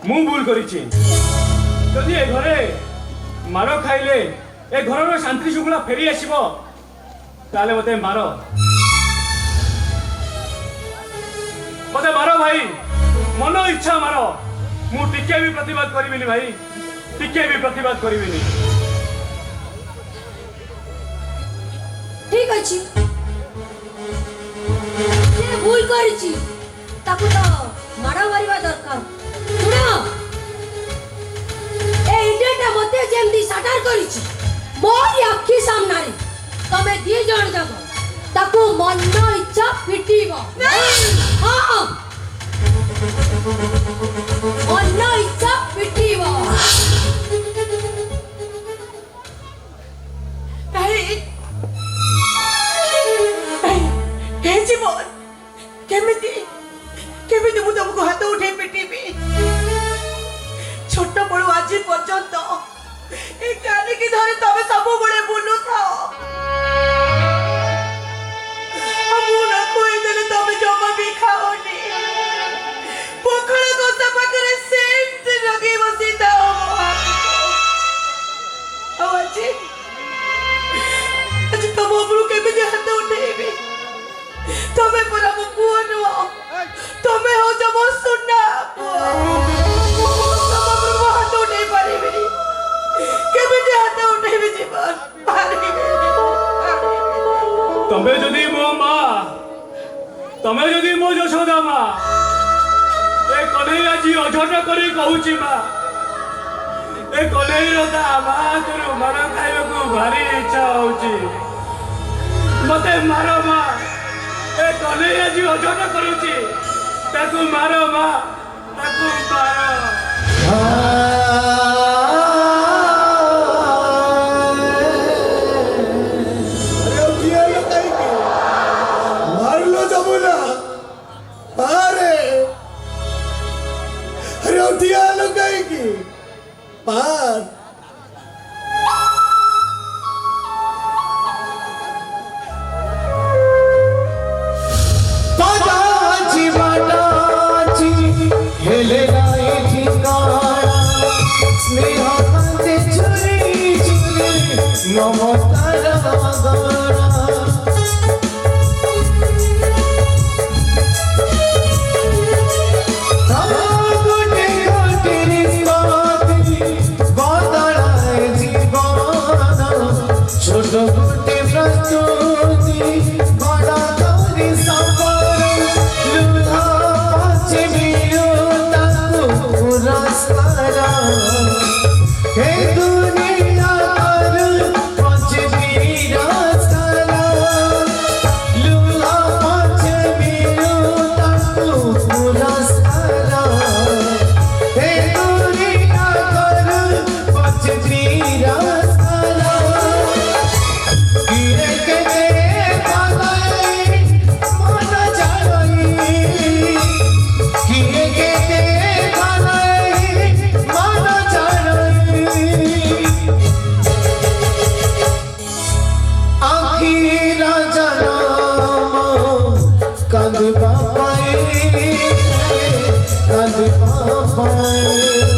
मु भूल करिछि जदि ए घरे मार खाइले ए घरर शांति शुक्ला फेरी आसीबो ताले मते मारो भाई मन इच्छा मारो मु टिके भी प्रतिवाद करिबिनी भाई टिके भी प्रतिवाद करिबिनी ठीक अछि जे भूल करिछि ताकू तो मारा मारिबा दरकार सुनो ए इंडियाटा मते जेमदी साटार करिछि मोर आखी सामने रे तमे दी जण जाबो ताकू मन इच्छा पिटीबो हां मन इच्छा पिटीबो भाई हे जीवन केमिति केमिति मु तुमको हाथ उठे पिटीबी छोट बड़ू आज पर्यंत ए काने की धरे तबे सब बड़े बुलु था हमू ना कोई देले तबे जमा भी खाओनी पोखर को सपकरे सेंट लगे बसी था आवाजी आज तब बड़ू केमिति हाथ उठेबी तबे पूरा मु पुओ नुआ तबे हो जब सुनना तमे जदि मो माँ तमे जदि मो यशोदा माँ ए कन्हैया जी अझट करी कहूची माँ ए कन्हई रता माँ तोर मार खाइबा को भारी इच्छा होची मते मारो माँ ए कन्हैया जी अझट करूची ताकू मारो माँ ताकू मारो Kandhi Papa